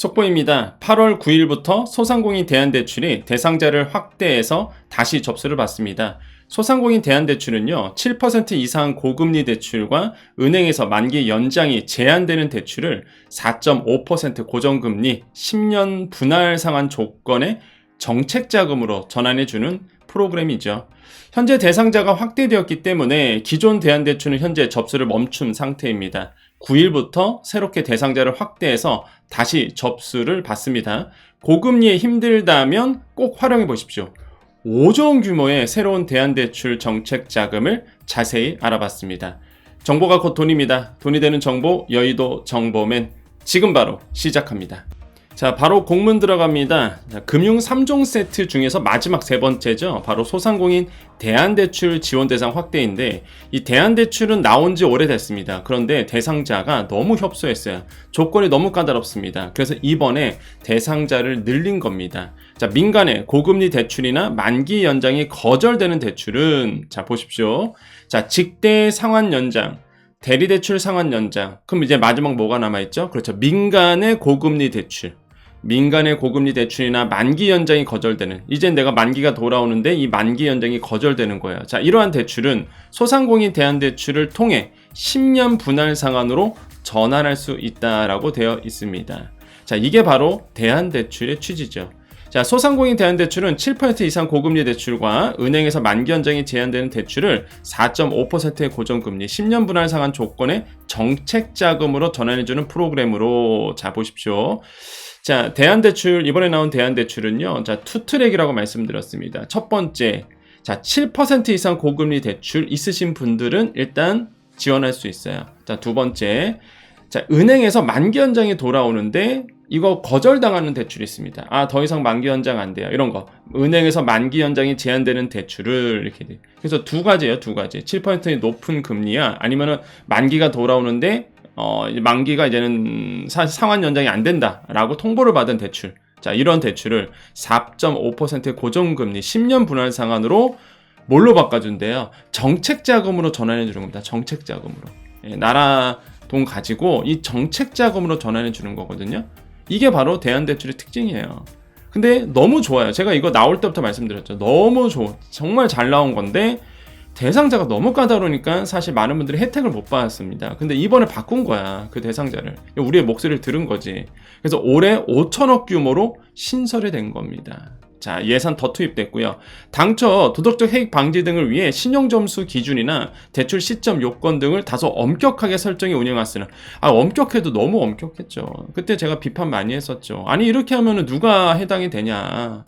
속보입니다. 8월 9일부터 소상공인 대안대출이 대상자를 확대해서 다시 접수를 받습니다. 소상공인 대안대출은요, 7% 이상 고금리 대출과 은행에서 만기 연장이 제한되는 대출을 4.5% 고정금리 10년 분할 상환 조건의 정책자금으로 전환해주는 프로그램이죠. 현재 대상자가 확대되었기 때문에 기존 대안대출은 현재 접수를 멈춘 상태입니다. 9일부터 새롭게 대상자를 확대해서 다시 접수를 받습니다. 고금리에 힘들다면 꼭 활용해 보십시오. 5조 원 규모의 새로운 대안대출 정책 자금을 자세히 알아봤습니다. 정보가 곧 돈입니다. 돈이 되는 정보, 여의도 정보맨 지금 바로 시작합니다. 자, 바로 공문 들어갑니다. 금융 3종 세트 중에서 마지막 세 번째죠. 바로 소상공인 대안대출 지원 대상 확대인데, 이 대안대출은 나온 지 오래됐습니다. 그런데 대상자가 너무 협소했어요. 조건이 너무 까다롭습니다. 그래서 이번에 대상자를 늘린 겁니다. 자, 민간의 고금리 대출이나 만기 연장이 거절되는 대출은, 자, 보십시오. 자, 직대 상환 연장, 대리대출 상환 연장. 그럼 이제 마지막 뭐가 남아있죠? 그렇죠. 민간의 고금리 대출. 민간의 고금리 대출이나 만기 연장이 거절되는, 이제 내가 만기가 돌아오는데 이 만기 연장이 거절되는 거예요. 자, 이러한 대출은 소상공인 대안대출을 통해 10년 분할 상환으로 전환할 수 있다라고 되어 있습니다. 자, 이게 바로 대안대출의 취지죠. 자, 소상공인 대안대출은 7% 이상 고금리 대출과 은행에서 만기 연장이 제한되는 대출을 4.5%의 고정금리 10년 분할 상환 조건의 정책자금으로 전환해주는 프로그램으로, 자, 보십시오. 자, 대안대출, 이번에 나온 대안대출은요, 자, 투 트랙이라고 말씀드렸습니다. 첫 번째, 자, 7% 이상 고금리 대출 있으신 분들은 일단 지원할 수 있어요. 자, 두 번째, 자, 은행에서 만기 연장이 돌아오는데 이거 거절당하는 대출이 있습니다. 아, 더 이상 만기 연장 안 돼요. 이런 거. 은행에서 만기 연장이 제한되는 대출을 이렇게 돼. 그래서 두 가지예요, 두 가지. 7%의 높은 금리야, 아니면은 만기가 돌아오는데 만기가 이제는 상환 연장이 안 된다라고 통보를 받은 대출. 자, 이런 대출을 4.5%의 고정금리 10년 분할 상환으로 뭘로 바꿔준대요? 정책자금으로 전환해 주는 겁니다. 정책자금으로. 예, 나라 돈 가지고 이 정책자금으로 전환해 주는 거거든요. 이게 바로 대안대출의 특징이에요. 근데 너무 좋아요. 제가 이거 나올 때부터 말씀드렸죠. 너무 좋아. 정말 잘 나온 건데 대상자가 너무 까다로우니까 사실 많은 분들이 혜택을 못 받았습니다. 근데 이번에 바꾼 거야, 그 대상자를. 우리의 목소리를 들은 거지. 그래서 올해 5천억 규모로 신설이 된 겁니다. 자, 예산 더 투입됐고요. 당초 도덕적 해익 방지 등을 위해 신용점수 기준이나 대출 시점 요건 등을 다소 엄격하게 설정해 운영했으나, 엄격해도 너무 엄격했죠. 그때 제가 비판 많이 했었죠. 아니, 이렇게 하면은 누가 해당이 되냐.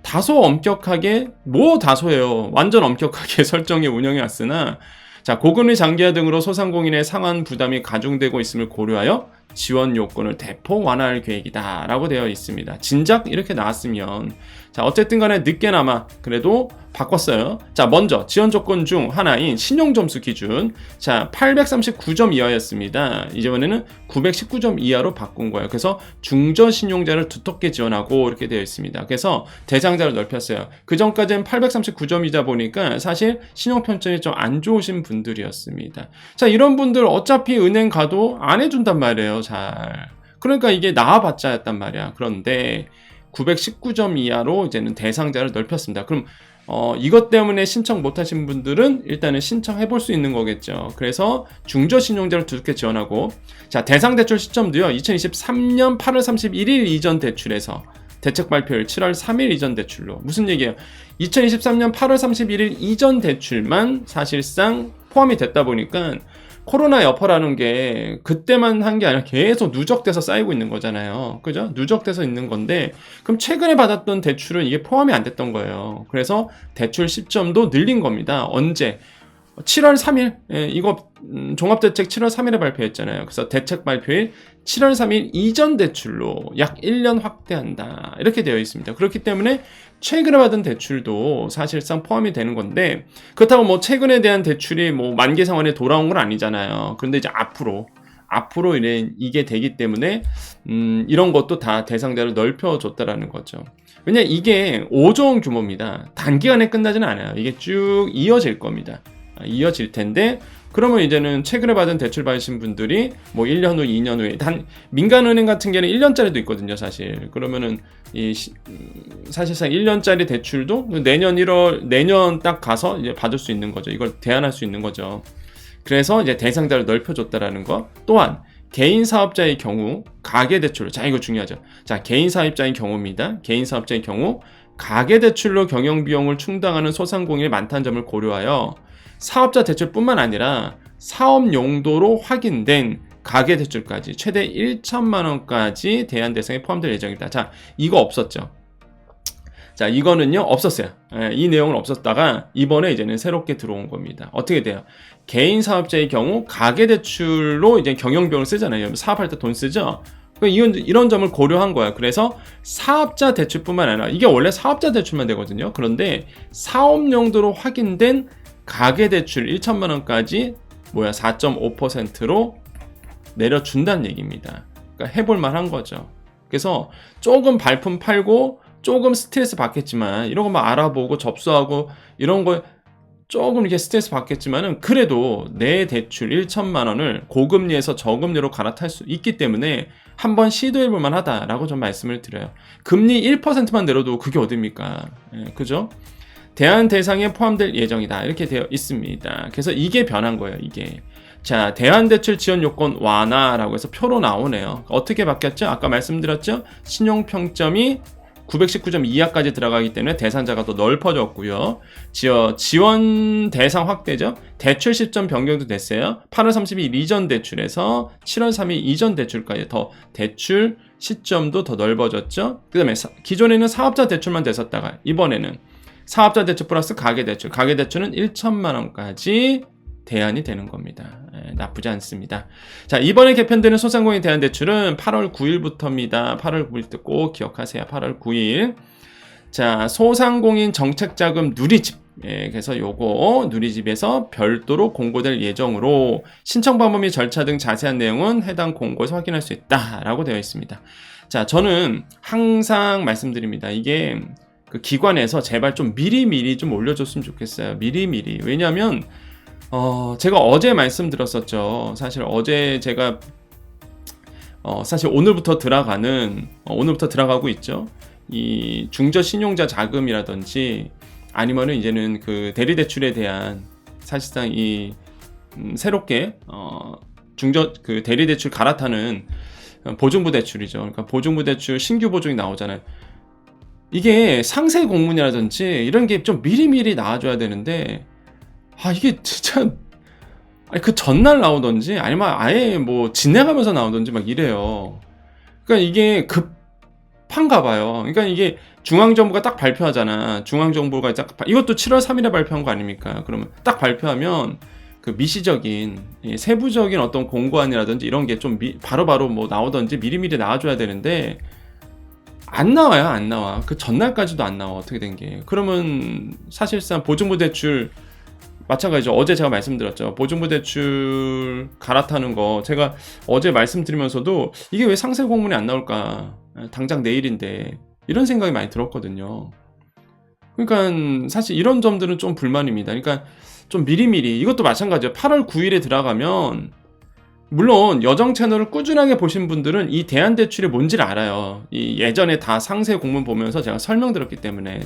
다소 엄격하게, 뭐 다소예요. 완전 엄격하게 설정해 운영해 왔으나, 자, 고금리 장기화 등으로 소상공인의 상환 부담이 가중되고 있음을 고려하여 지원 요건을 대폭 완화할 계획이다 라고 되어 있습니다. 진작 이렇게 나왔으면, 자, 어쨌든 간에 늦게나마 그래도 바꿨어요. 자, 먼저 지원 조건 중 하나인 신용점수 기준, 자, 839점 이하였습니다. 이번에는 919점 이하로 바꾼 거예요. 그래서 중저신용자를 두텁게 지원하고 이렇게 되어 있습니다. 그래서 대상자를 넓혔어요. 그 전까지는 839점이다 보니까 사실 신용평점이 좀 안 좋으신 분들이었습니다. 자, 이런 분들 어차피 은행 가도 안 해준단 말이에요, 잘. 그러니까 이게 나와봤자였단 말이야. 그런데 919점 이하로 이제는 대상자를 넓혔습니다. 그럼 이것 때문에 신청 못하신 분들은 일단은 신청해 볼 수 있는 거겠죠. 그래서 중저신용자를 두껍게 지원하고, 자, 대상대출 시점도요, 2023년 8월 31일 이전 대출에서 대책 발표일 7월 3일 이전 대출로. 무슨 얘기예요? 2023년 8월 31일 이전 대출만 사실상 포함이 됐다 보니까 코로나 여파라는 게 그때만 한 게 아니라 계속 누적돼서 쌓이고 있는 거잖아요. 그죠? 누적돼서 있는 건데, 그럼 최근에 받았던 대출은 이게 포함이 안 됐던 거예요. 그래서 대출 시점도 늘린 겁니다. 언제? 7월 3일, 이거 종합대책 7월 3일에 발표했잖아요. 그래서 대책 발표일 7월 3일 이전 대출로 약 1년 확대한다, 이렇게 되어 있습니다. 그렇기 때문에 최근에 받은 대출도 사실상 포함이 되는 건데, 그렇다고 뭐 최근에 대한 대출이 뭐 만기 상환에 돌아온 건 아니잖아요. 그런데 이제 앞으로 이게 되기 때문에 이런 것도 다 대상자를 넓혀줬다라는 거죠. 왜냐, 이게 5조 원 규모입니다. 단기간에 끝나지는 않아요. 이게 쭉 이어질 겁니다. 이어질 텐데 그러면 이제는 최근에 받은 대출 받으신 분들이 뭐 1년 후, 2년 후에 민간은행 같은 경우는 1년짜리도 있거든요, 사실. 그러면은 사실상 1년짜리 대출도 내년 딱 가서 이제 받을 수 있는 거죠. 이걸 대안할 수 있는 거죠. 그래서 이제 대상자를 넓혀줬다라는 거. 또한 개인 사업자의 경우 가계 대출. 자, 이거 중요하죠. 자, 개인 사업자의 경우입니다. 개인 사업자의 경우 가계 대출로 경영 비용을 충당하는 소상공인이 많다는 점을 고려하여 사업자 대출뿐만 아니라 사업 용도로 확인된 가계 대출까지 최대 1천만 원까지 대안 대상에 포함될 예정이다. 자, 이거 없었죠. 자, 이거는요 없었어요. 이 내용은 없었다가 이번에 이제는 새롭게 들어온 겁니다. 어떻게 돼요? 개인 사업자의 경우 가계 대출로 이제 경영 비용을 쓰잖아요. 사업할 때 돈 쓰죠. 이런 점을 고려한 거야. 그래서 사업자 대출뿐만 아니라 이게 원래 사업자 대출만 되거든요. 그런데 사업 용도로 확인된 가계 대출 1천만 원까지 4.5%로 내려준다는 얘기입니다. 그러니까 해볼 만한 거죠. 그래서 조금 발품 팔고 조금 스트레스 받겠지만 이런 거 막 알아보고 접수하고 이런 거 조금 이렇게 스트레스 받겠지만은 그래도 내 대출 1천만 원을 고금리에서 저금리로 갈아탈 수 있기 때문에 한번 시도해볼 만하다라고 좀 말씀을 드려요. 금리 1%만 내려도 그게 어딥니까? 그죠? 대안 대상에 포함될 예정이다. 이렇게 되어 있습니다. 그래서 이게 변한 거예요, 이게. 자, 대안대출 지원 요건 완화라고 해서 표로 나오네요. 어떻게 바뀌었죠? 아까 말씀드렸죠? 신용평점이 919점 이하까지 들어가기 때문에 대상자가 더 넓어졌고요. 지원 대상 확대죠. 대출 시점 변경도 됐어요. 8월 30일 이전 대출에서 7월 3일 이전 대출까지 더 대출 시점도 더 넓어졌죠. 그 다음에 기존에는 사업자 대출만 됐었다가 이번에는 사업자 대출 플러스 가계대출, 가계대출은 1천만 원까지 대안이 되는 겁니다. 나쁘지 않습니다. 자, 이번에 개편되는 소상공인 대안대출은 8월 9일부터입니다. 8월 9일 때 꼭 기억하세요. 8월 9일. 자, 소상공인 정책자금 누리집. 그래서 요거 누리집에서 별도로 공고될 예정으로 신청 방법 및 절차 등 자세한 내용은 해당 공고에서 확인할 수 있다라고 되어 있습니다. 자, 저는 항상 말씀드립니다. 이게 그 기관에서 제발 좀 미리미리 좀 올려줬으면 좋겠어요. 미리미리. 왜냐하면 제가 어제 말씀드렸었죠. 사실 어제 제가 사실 오늘부터 들어가고 있죠. 이 중저 신용자 자금이라든지 아니면은 이제는 그 대리대출에 대한 사실상 이 새롭게 중저 그 대리대출 갈아타는 보증부 대출이죠. 그러니까 보증부 대출 신규 보증이 나오잖아요. 이게 상세 공문이라든지 이런 게 좀 미리미리 나와줘야 되는데 이게 진짜 그 전날 나오던지 아니면 아예 뭐 지나가면서 나오던지 막 이래요. 그러니까 이게 급한가 봐요. 그러니까 이게 중앙정부가 딱 발표하잖아. 중앙정부가 이것도 7월 3일에 발표한 거 아닙니까? 그러면 딱 발표하면 그 미시적인 세부적인 어떤 공고안이라든지 이런 게 좀 바로바로 뭐 나오던지 미리미리 나와줘야 되는데 안 나와요. 안 나와. 그 전날까지도 안 나와. 어떻게 된 게. 그러면 사실상 보증부 대출 마찬가지죠. 어제 제가 말씀드렸죠. 보증부 대출 갈아타는 거 제가 어제 말씀드리면서도 이게 왜 상세 공문이 안 나올까? 당장 내일인데 이런 생각이 많이 들었거든요. 그러니까 사실 이런 점들은 좀 불만입니다. 그러니까 좀 미리미리 이것도 마찬가지예요. 8월 9일에 들어가면 물론 여정 채널을 꾸준하게 보신 분들은 이 대안대출이 뭔지를 알아요. 이 예전에 다 상세 공문 보면서 제가 설명드렸기 때문에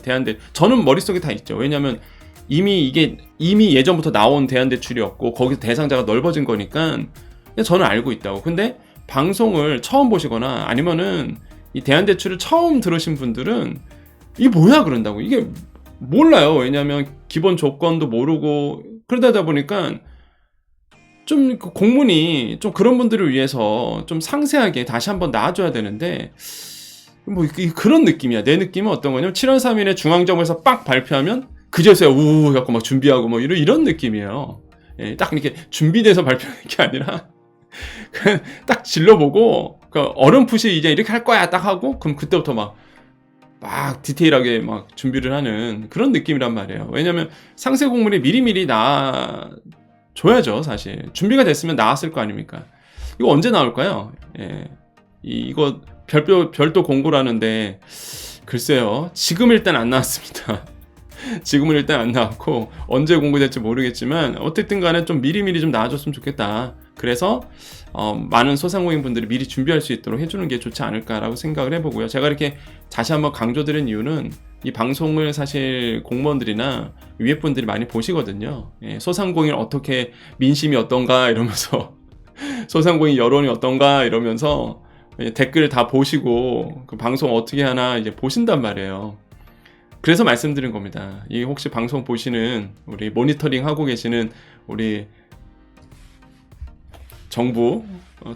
저는 머릿속에 다 있죠. 왜냐하면 이미 예전부터 나온 대안대출이었고 거기서 대상자가 넓어진 거니까 저는 알고 있다고. 근데 방송을 처음 보시거나 아니면은 이 대안대출을 처음 들으신 분들은 이게 뭐야 그런다고. 이게 몰라요. 왜냐하면 기본 조건도 모르고 그러다 보니까 좀 공문이 좀 그런 분들을 위해서 좀 상세하게 다시 한번 나와줘야 되는데 뭐 그런 느낌이야. 내 느낌은 어떤 거냐면 7월 3일에 중앙정부에서 빡 발표하면 그제서야 우우 갖고 막 준비하고 뭐 이런 느낌이에요. 딱 이렇게 준비돼서 발표하는 게 아니라 그냥 딱 질러보고 어렴풋이 이제 이렇게 할 거야 딱 하고 그럼 그때부터 막 디테일하게 막 준비를 하는 그런 느낌이란 말이에요. 왜냐면 상세 공문이 미리미리 줘야죠. 사실 준비가 됐으면 나왔을 거 아닙니까? 이거 언제 나올까요? 이거 별도 공고라는데 글쎄요. 지금 일단 안 나왔습니다. 지금은 일단 안 나왔고 언제 공개될지 모르겠지만 어쨌든 간에 좀 미리미리 좀 나와줬으면 좋겠다. 그래서 많은 소상공인 분들이 미리 준비할 수 있도록 해주는 게 좋지 않을까라고 생각을 해보고요. 제가 이렇게 다시 한번 강조드린 이유는 이 방송을 사실 공무원들이나 위에 분들이 많이 보시거든요. 예, 소상공인 어떻게 민심이 어떤가 이러면서 소상공인 여론이 어떤가 이러면서 댓글 다 보시고 그 방송 어떻게 하나 이제 보신단 말이에요. 그래서 말씀드린 겁니다. 이 혹시 방송 보시는 우리 모니터링 하고 계시는 우리 정부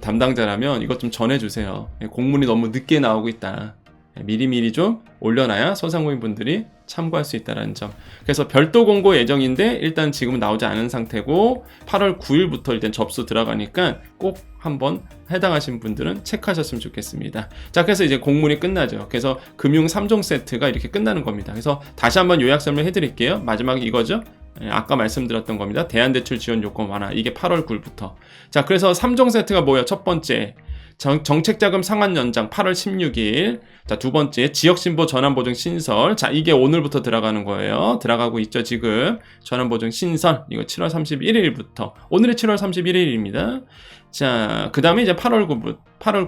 담당자라면 이것 좀 전해주세요. 공문이 너무 늦게 나오고 있다. 미리미리 좀 올려놔야 소상공인 분들이 참고할 수 있다는 점. 그래서 별도 공고 예정인데 일단 지금은 나오지 않은 상태고 8월 9일부터 일단 접수 들어가니까 꼭 한번 해당하신 분들은 체크하셨으면 좋겠습니다. 자, 그래서 이제 공문이 끝나죠. 그래서 금융 3종 세트가 이렇게 끝나는 겁니다. 그래서 다시 한번 요약 설명 해드릴게요. 마지막 이거죠. 아까 말씀드렸던 겁니다. 대안대출 지원 요건 완화. 이게 8월 9일부터. 자, 그래서 3종 세트가 뭐예요? 첫 번째, 정책자금 상환 연장 8월 16일. 자, 두 번째, 지역신보 전환보증 신설. 자, 이게 오늘부터 들어가는 거예요. 들어가고 있죠, 지금. 전환보증 신설. 이거 7월 31일부터. 오늘이 7월 31일입니다. 자, 그 다음에 이제 8월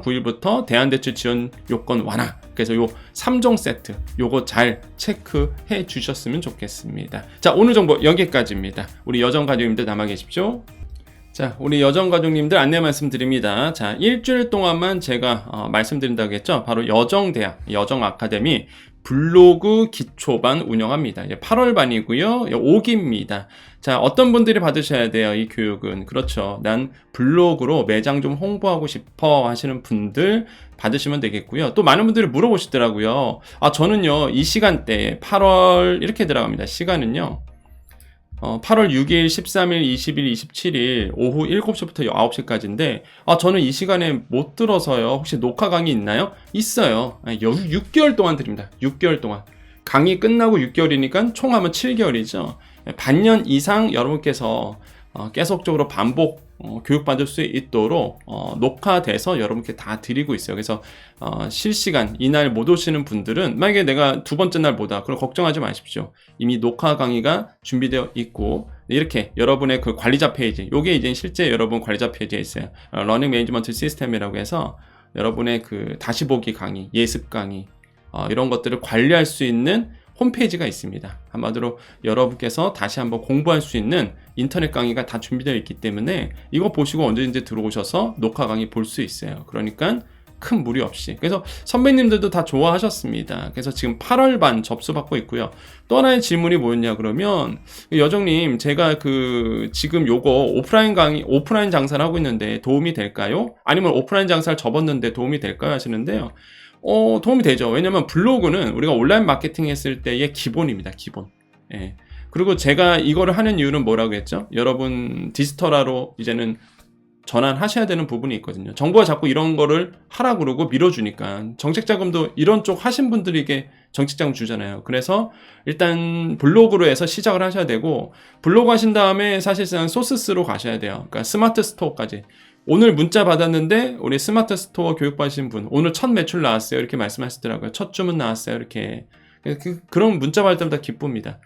9일부터 대안대출 지원 요건 완화. 그래서 요 3종 세트. 요거 잘 체크해 주셨으면 좋겠습니다. 자, 오늘 정보 여기까지입니다. 우리 여정가족님들 남아 계십시오. 자, 우리 여정가족님들 안내 말씀드립니다. 자, 일주일 동안만 제가 말씀드린다고 했죠. 바로 여정대학, 여정아카데미 블로그 기초반 운영합니다. 이제 8월 반이고요. 5기입니다. 자, 어떤 분들이 받으셔야 돼요, 이 교육은. 그렇죠. 난 블로그로 매장 좀 홍보하고 싶어 하시는 분들 받으시면 되겠고요. 또 많은 분들이 물어보시더라고요. 저는요, 이 시간대에 8월 이렇게 들어갑니다. 시간은요. 8월 6일, 13일, 20일, 27일 오후 7시부터 9시까지인데 저는 이 시간에 못 들어서요. 혹시 녹화 강의 있나요? 있어요. 6개월 동안 드립니다. 6개월 동안. 강의 끝나고 6개월이니까 총 하면 7개월이죠. 반년 이상 여러분께서 계속적으로 반복 교육받을 수 있도록 녹화돼서 여러분께 다 드리고 있어요. 그래서 실시간 이날 못 오시는 분들은 만약에 내가 두 번째 날 못 와, 그럼 걱정하지 마십시오. 이미 녹화 강의가 준비되어 있고 이렇게 여러분의 그 관리자 페이지, 요게 이제 실제 여러분 관리자 페이지에 있어요. 러닝 매니지먼트 시스템이라고 해서 여러분의 그 다시 보기 강의, 예습 강의 이런 것들을 관리할 수 있는 홈페이지가 있습니다. 한마디로 여러분께서 다시 한번 공부할 수 있는 인터넷 강의가 다 준비되어 있기 때문에 이거 보시고 언제든지 들어오셔서 녹화 강의 볼 수 있어요. 그러니까 큰 무리 없이. 그래서 선배님들도 다 좋아하셨습니다. 그래서 지금 8월 반 접수받고 있고요. 또 하나의 질문이 뭐였냐 그러면 여정님, 제가 지금 요거 오프라인 장사를 하고 있는데 도움이 될까요? 아니면 오프라인 장사를 접었는데 도움이 될까요? 하시는데요. 도움이 되죠. 왜냐면 블로그는 우리가 온라인 마케팅 했을 때의 기본입니다. 기본. 예. 그리고 제가 이거를 하는 이유는 뭐라고 했죠? 여러분 디지털화로 이제는 전환하셔야 되는 부분이 있거든요. 정부가 자꾸 이런 거를 하라 그러고 밀어주니까 정책자금도 이런 쪽 하신 분들에게 정책자금 주잖아요. 그래서 일단 블로그로 해서 시작을 하셔야 되고, 블로그 하신 다음에 사실상 소스로 가셔야 돼요. 그러니까 스마트 스토어까지. 오늘 문자 받았는데 우리 스마트 스토어 교육받으신 분 오늘 첫 매출 나왔어요 이렇게 말씀하시더라고요. 첫 주문 나왔어요 이렇게. 그런 문자 받을 때마다 기쁩니다.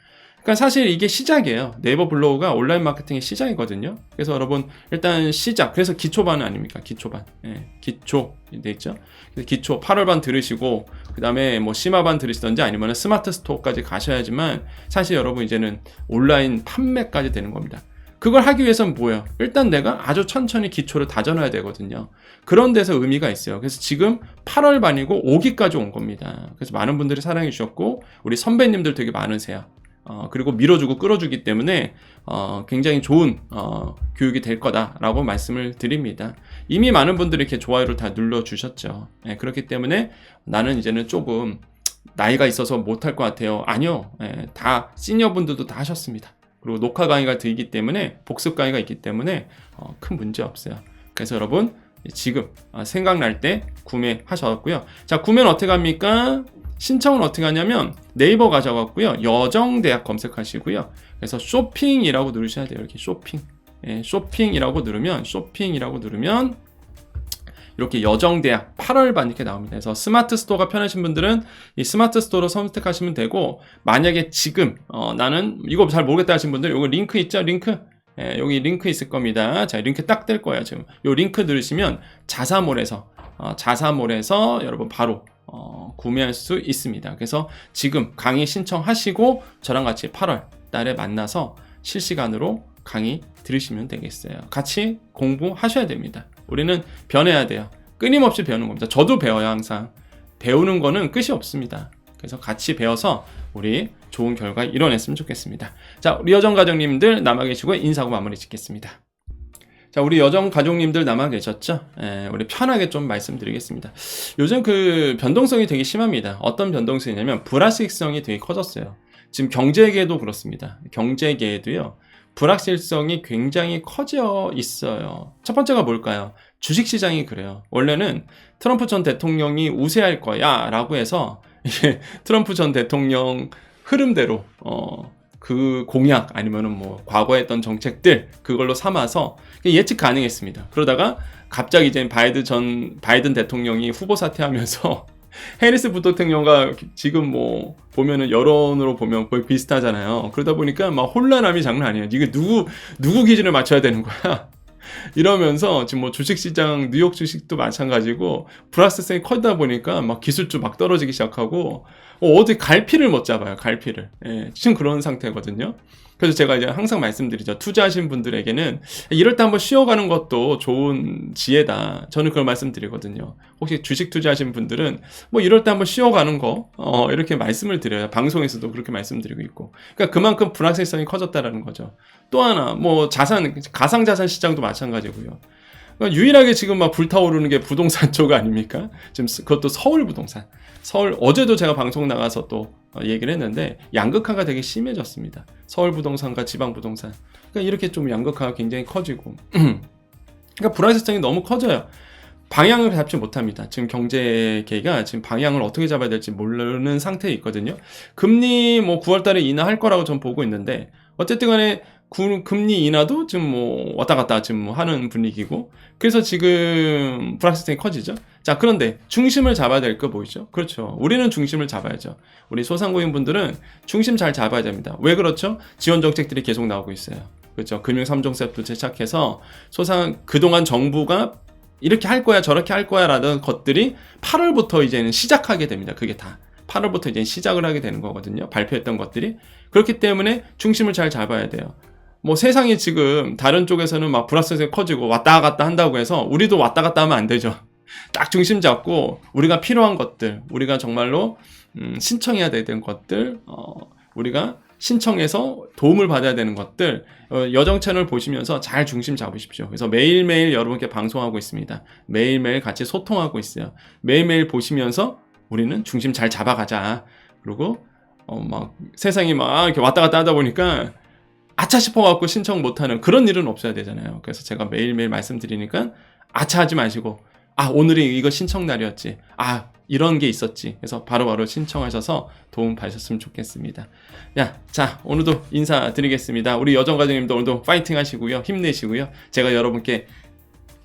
그러니까 사실 이게 시작이에요. 네이버 블로그가 온라인 마케팅의 시작이거든요. 그래서 여러분 일단 시작. 그래서 기초반 아닙니까? 기초반. 예, 기초 돼 있죠. 그래서 기초 8월반 들으시고 그 다음에 뭐 심화반 들으시던지 아니면 스마트 스토어까지 가셔야지만 사실 여러분 이제는 온라인 판매까지 되는 겁니다. 그걸 하기 위해서는 뭐예요? 일단 내가 아주 천천히 기초를 다져놔야 되거든요. 그런 데서 의미가 있어요. 그래서 지금 8월 반이고 5기까지 온 겁니다. 그래서 많은 분들이 사랑해 주셨고 우리 선배님들 되게 많으세요. 그리고 밀어주고 끌어주기 때문에 굉장히 좋은 교육이 될 거다라고 말씀을 드립니다. 이미 많은 분들이 이렇게 좋아요를 다 눌러주셨죠. 네, 그렇기 때문에 나는 이제는 조금 나이가 있어서 못할 것 같아요. 아니요. 네, 다 시니어분들도 다 하셨습니다. 그리고 녹화 강의가 들기 때문에 복습 강의가 있기 때문에 큰 문제 없어요. 그래서 여러분 지금 생각날 때 구매하셨고요. 자, 구매는 어떻게 합니까? 신청은 어떻게 하냐면 네이버 가져갔고요. 여정대학 검색하시고요. 그래서 쇼핑이라고 누르셔야 돼요. 이렇게 쇼핑. 예, 쇼핑이라고 누르면 이렇게 여정대학 8월 반 이렇게 나옵니다. 그래서 스마트 스토어가 편하신 분들은 이 스마트 스토어로 선택하시면 되고, 만약에 지금 나는 이거 잘 모르겠다 하신 분들 요거 링크 있죠? 링크. 예, 여기 링크 있을 겁니다. 자, 링크 딱 뜰 거예요. 지금 요 링크 누르시면 자사몰에서 여러분 바로 구매할 수 있습니다. 그래서 지금 강의 신청하시고 저랑 같이 8월 달에 만나서 실시간으로 강의 들으시면 되겠어요. 같이 공부하셔야 됩니다. 우리는 변해야 돼요. 끊임없이 배우는 겁니다. 저도 배워요. 항상 배우는 거는 끝이 없습니다. 그래서 같이 배워서 우리 좋은 결과 이뤄냈으면 좋겠습니다. 자, 우리 여정가족님들 남아 계시고 인사하고 마무리 짓겠습니다. 자, 우리 여정가족님들 남아 계셨죠? 우리 편하게 좀 말씀드리겠습니다. 요즘 그 변동성이 되게 심합니다. 어떤 변동성이냐면 불확실성이 되게 커졌어요. 지금 경제계도 그렇습니다. 경제계에도요, 불확실성이 굉장히 커져 있어요. 첫 번째가 뭘까요? 주식시장이 그래요. 원래는 트럼프 전 대통령이 우세할 거야 라고 해서 이게 트럼프 전 대통령 흐름대로 그 공약 아니면은 뭐 과거에 했던 정책들 그걸로 삼아서 예측 가능했습니다. 그러다가 갑자기 이제 바이든 대통령이 후보 사퇴하면서 해리스 부대통령과 지금 뭐 보면은 여론으로 보면 거의 비슷하잖아요. 그러다 보니까 막 혼란함이 장난 아니에요. 이게 누구 기준을 맞춰야 되는 거야? 이러면서 지금 뭐 주식시장 뉴욕 주식도 마찬가지고 불확실성이 커다 보니까 막 기술주 막 떨어지기 시작하고 어디 갈피를 못 잡아요. 갈피를. 예, 지금 그런 상태거든요. 그래서 제가 이제 항상 말씀드리죠. 투자하신 분들에게는 이럴 때 한번 쉬어가는 것도 좋은 지혜다. 저는 그걸 말씀드리거든요. 혹시 주식 투자하신 분들은 뭐 이럴 때 한번 쉬어가는 거 이렇게 말씀을 드려요. 방송에서도 그렇게 말씀드리고 있고. 그러니까 그만큼 불확실성이 커졌다라는 거죠. 또 하나 뭐 가상자산 시장도 마찬가지고요. 그러니까 유일하게 지금 막 불타오르는 게 부동산 쪽 아닙니까? 지금 그것도 서울 부동산. 어제도 제가 방송 나가서 또 얘기를 했는데 양극화가 되게 심해졌습니다. 서울 부동산과 지방 부동산. 그러니까 이렇게 좀 양극화가 굉장히 커지고. 그러니까 불확실성이 너무 커져요. 방향을 잡지 못합니다. 지금 경제계가 지금 방향을 어떻게 잡아야 될지 모르는 상태에 있거든요. 금리 뭐 9월 달에 인하할 거라고 전 보고 있는데 어쨌든 간에 금리 인하도 지금 뭐 왔다 갔다 지금 뭐 하는 분위기고, 그래서 지금 불확실성이 커지죠. 자, 그런데 중심을 잡아야 될 거 보이죠? 그렇죠. 우리는 중심을 잡아야죠. 우리 소상공인 분들은 중심 잘 잡아야 됩니다. 왜 그렇죠? 지원 정책들이 계속 나오고 있어요. 그렇죠. 금융 3종세부터 시작해서 그동안 정부가 이렇게 할 거야 저렇게 할 거야 라는 것들이 8월부터 이제는 시작하게 됩니다. 그게 다 8월부터 이제 시작을 하게 되는 거거든요. 발표했던 것들이. 그렇기 때문에 중심을 잘 잡아야 돼요. 뭐 세상이 지금 다른 쪽에서는 막 불확실성이 커지고 왔다 갔다 한다고 해서 우리도 왔다 갔다 하면 안 되죠. 딱 중심 잡고 우리가 필요한 것들, 우리가 정말로 신청해야 되는 것들, 우리가 신청해서 도움을 받아야 되는 것들, 여정 채널 보시면서 잘 중심 잡으십시오. 그래서 매일매일 여러분께 방송하고 있습니다. 매일매일 같이 소통하고 있어요. 매일매일 보시면서 우리는 중심 잘 잡아가자. 그리고 막 세상이 막 이렇게 왔다 갔다 하다 보니까 아차 싶어갖고 신청 못하는 그런 일은 없어야 되잖아요. 그래서 제가 매일매일 말씀드리니까 아차 하지 마시고, 오늘이 이거 신청 날이었지. 이런 게 있었지. 그래서 바로바로 신청하셔서 도움 받으셨으면 좋겠습니다. 자, 오늘도 인사드리겠습니다. 우리 여정가족님도 오늘도 파이팅 하시고요. 힘내시고요. 제가 여러분께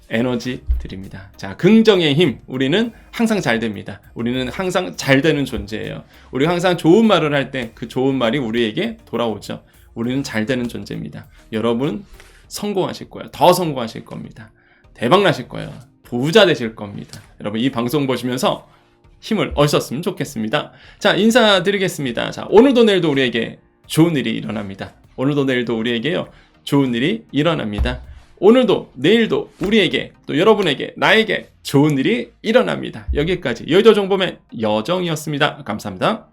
에너지 드립니다. 자, 긍정의 힘. 우리는 항상 잘 됩니다. 우리는 항상 잘 되는 존재예요. 우리가 항상 좋은 말을 할 때 그 좋은 말이 우리에게 돌아오죠. 우리는 잘 되는 존재입니다. 여러분 성공하실 거예요. 더 성공하실 겁니다. 대박 나실 거예요. 부자 되실 겁니다. 여러분 이 방송 보시면서 힘을 얻으셨으면 좋겠습니다. 자, 인사드리겠습니다. 자, 오늘도 내일도 우리에게 좋은 일이 일어납니다. 오늘도 내일도 우리에게요 좋은 일이 일어납니다. 오늘도 내일도 우리에게 또 여러분에게 나에게 좋은 일이 일어납니다. 여기까지 여의도 정보맨 여정이었습니다. 감사합니다.